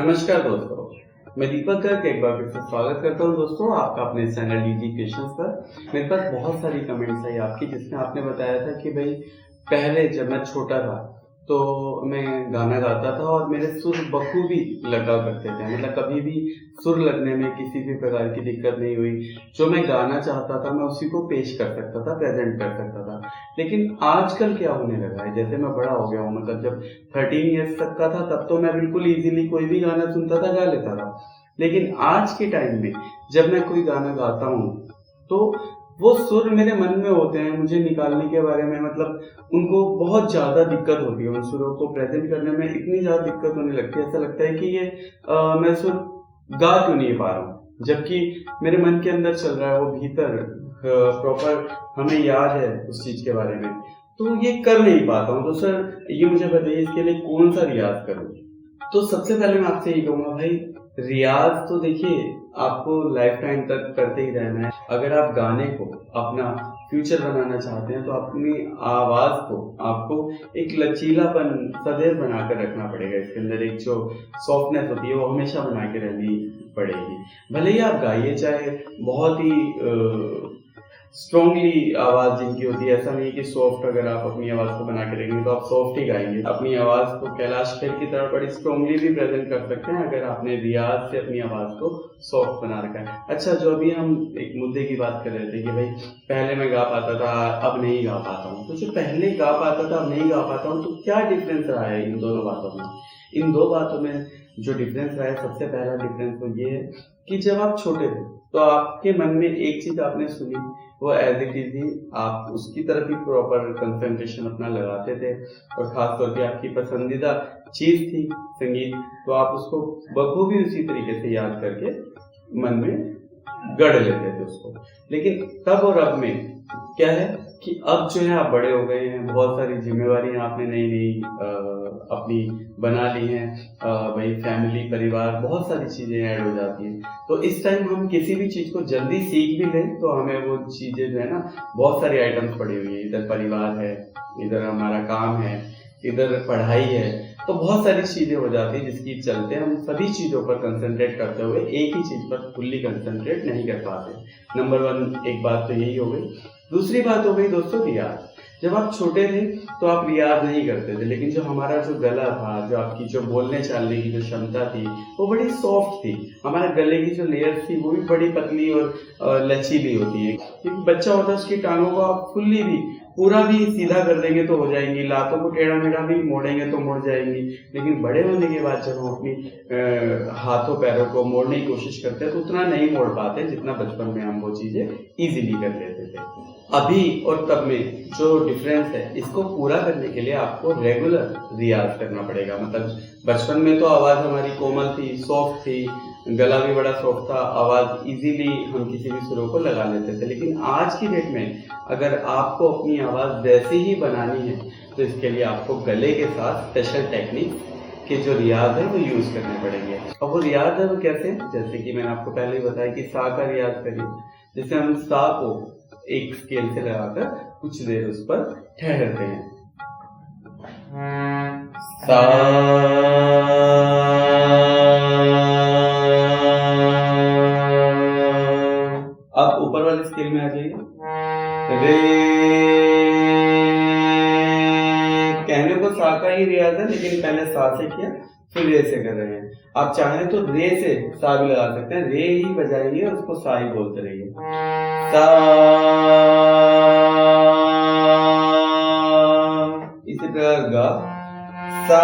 नमस्कार दोस्तों, मैं दीपक गर्ग एक बार फिर से स्वागत करता हूं दोस्तों आपका अपने चैनल डीजी क्रिएशंस पर। मेरे पास बहुत सारी कमेंट्स आई आपकी, जिसमें आपने बताया था कि भाई पहले जब मैं छोटा था तो मैं गाना गाता था और मेरे सुर बखूबी लगा करते थे, मतलब कभी भी सुर लगने में किसी भी प्रकार की दिक्कत नहीं हुई। जो मैं गाना चाहता था मैं उसी को पेश कर सकता था, प्रेजेंट कर सकता था। लेकिन आजकल क्या होने लगा है, जैसे मैं बड़ा हो गया हूँ, मतलब जब 13 ईयर्स तक का था तब तो मैं बिल्कुल इजीली कोई भी गाना सुनता था, गा लेता था। लेकिन आज के टाइम में जब मैं कोई गाना गाता हूँ तो वो सुर मेरे मन में होते हैं, मुझे निकालने के बारे में मतलब उनको बहुत ज़्यादा दिक्कत होती है। उन सुरों को प्रेजेंट करने में इतनी ज़्यादा दिक्कत होने लगती है, ऐसा लगता है कि ये मैं सुर गा क्यों नहीं पा रहा हूँ, जबकि मेरे मन के अंदर चल रहा है, वो भीतर प्रॉपर हमें याद है उस चीज़ के बारे में, तो ये कर नहीं पाता हूँ। तो सर ये मुझे बताइए, इसके लिए कौन सा रियाज करूँ? तो सबसे पहले मैं आपसे ये कहूँगा भाई, रियाज तो देखिए आपको लाइफ टाइम तक करते ही रहना है। अगर आप गाने को अपना फ्यूचर बनाना चाहते हैं तो अपनी आवाज़ को आपको एक लचीलापन सदैव बनाकर रखना पड़ेगा। इसके अंदर एक जो सॉफ्टनेस होती है वो हमेशा बना के रहनी पड़ेगी। भले ही आप गाइए चाहे बहुत ही स्ट्रॉन्गली आवाज़ जिनकी होती है, ऐसा नहीं कि सॉफ्ट, अगर आप अपनी आवाज़ को बना के रखेंगे तो आप सॉफ्ट ही गाएंगे। अपनी आवाज़ को कैलाश खेर की तरह बड़ी स्ट्रॉन्गली भी प्रेजेंट कर सकते हैं अगर आपने रियाज से अपनी आवाज़ को सॉफ्ट बना रखा है। अच्छा, जो अभी हम एक मुद्दे की बात कर रहे थे कि भाई पहले मैं गा पाता था अब नहीं गा पाता हूँ, तो जो पहले गा पाता था अब नहीं गा पाता हूँ, तो क्या डिफरेंस रहा है इन दोनों बातों में? इन दो बातों में जो डिफरेंस रहा है, सबसे पहला डिफरेंस तो ये है कि जब आप छोटे थे तो आपके मन में एक चीज आपने सुनी, वो एज इट इज ही आप उसकी तरफ ही प्रॉपर कंसंट्रेशन अपना लगाते थे, और खास तौर पे आपकी पसंदीदा चीज थी संगीत, तो आप उसको बखूबी उसी तरीके से याद करके मन में गढ़ लेते थे उसको। लेकिन तब और अब में क्या है कि अब जो है आप बड़े हो गए हैं, बहुत सारी जिम्मेवारियां आपने नई नई अपनी बना ली हैं, भाई फैमिली, परिवार, बहुत सारी चीजें ऐड हो जाती हैं। तो इस टाइम हम किसी भी चीज को जल्दी सीख भी लें तो हमें वो चीजें जो है ना, बहुत सारी आइटम्स पड़ी हुई है, इधर परिवार है, इधर हमारा काम है, इधर पढ़ाई है, तो बहुत सारी चीजें हो जाती है जिसकी चलते हम सभी चीजों पर कंसंट्रेट करते हुए एक ही चीज पर फुल्ली कंसंट्रेट नहीं कर पाते। नंबर वन एक बात तो यही हो गई। दूसरी बात हो गई दोस्तों रियाज। जब आप छोटे थे तो आप रियाज नहीं करते थे, लेकिन जो हमारा जो गला था, जो आपकी जो बोलने चालने की जो क्षमता थी वो बड़ी सॉफ्ट थी। हमारे गले की जो लेयर थी वो भी बड़ी पतली और लचीली होती है, क्योंकि बच्चा होता है उसकी टांगों को आप फुल्ली भी पूरा भी सीधा कर देंगे तो हो जाएंगी, लातों को टेढ़ा मेढ़ा भी मोड़ेंगे तो मुड़ जाएंगी। लेकिन बड़े होने के बाद जब हम अपनी हाथों पैरों को मोड़ने की कोशिश करते हैं तो उतना नहीं मोड़ पाते जितना बचपन में हम वो चीजें इजीली कर लेते थे। अभी और तब में जो डिफरेंस है, इसको पूरा करने के लिए आपको रेगुलर रियाज करना पड़ेगा। मतलब बचपन में तो आवाज हमारी कोमल थी, सॉफ्ट थी, गला भी बड़ा सॉफ्ट था, आवाज इजीली हम किसी भी सुरों को लगा लेते थे। लेकिन आज की डेट में अगर आपको अपनी आवाज वैसी ही बनानी है तो इसके लिए आपको गले के साथ स्पेशल टेक्निक के जो रियाज है वो यूज करने पड़ेंगे। और वो रियाज है वो कैसे? जैसे कि मैंने आपको पहले ही बताया कि सा का रियाज करिए, जैसे हम सा को एक स्केल से लगाकर कुछ देर उस पर ठहरते हैं। सा, अब ऊपर वाले स्केल में आ जाइए, रे। कहने को सा का ही रियाज है, लेकिन पहले सा से किया फिर रे से कर रहे हैं। आप चाहें तो रे से सा भी लगा सकते हैं, रे ही बजाएंगे और उसको सा ही बोलते रहिए। सा, इसी प्रकार गा, सा,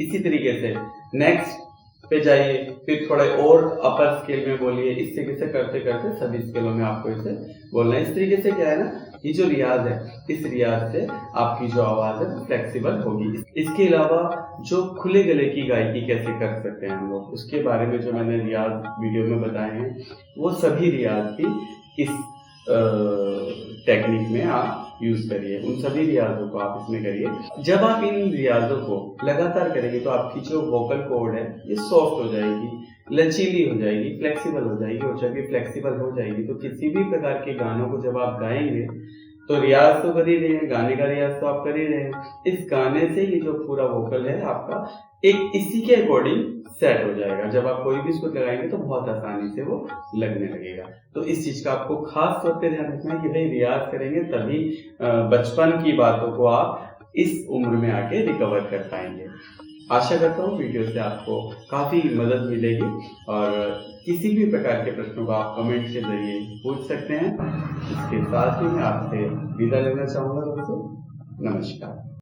इसी तरीके से नेक्स्ट पे जाइए, फिर थोड़े और अपर स्केल में बोलिए। इस तरीके से करते करते सभी स्केलों में आपको इसे बोलना है। इस तरीके से क्या है ना, ये जो रियाज है, इस रियाज से आपकी जो आवाज है फ्लेक्सिबल होगी। इसके अलावा जो खुले गले की गायकी कैसे कर सकते हैं हम लोग, उसके बारे में जो मैंने रियाज वीडियो में बताए हैं, वो सभी रियाज भी इस टेक्निक में आप यूज करिए। उन सभी रियाजों को आप इसमें करिए। जब आप इन रियाजों को लगातार करेंगे तो आपकी जो वोकल कॉर्ड है ये सॉफ्ट हो जाएगी, लचीली हो जाएगी, फ्लेक्सिबल हो जाएगी। और जब ये फ्लेक्सिबल हो जाएगी तो किसी भी प्रकार के गानों को जब आप गाएंगे तो रियाज तो कर ही रहे हैं, गाने का रियाज तो आप कर ही रहे हैं। इस गाने से ये जो पूरा वोकल है आपका एक इसी के अकॉर्डिंग सेट हो जाएगा। जब आप कोई भी सुर लगाएंगे तो बहुत आसानी से वो लगने लगेगा। तो इस चीज का आपको खास तौर पे ध्यान रखना है कि भाई रियाज करेंगे तभी बचपन की बातों को आप इस उम्र में आके रिकवर कर पाएंगे। आशा करता हूँ वीडियो से आपको काफी मदद मिलेगी और किसी भी प्रकार के प्रश्नों को आप कमेंट के जरिए पूछ सकते हैं। इसके साथ ही मैं आपसे विदा लेना चाहूंगा दोस्तों। नमस्कार।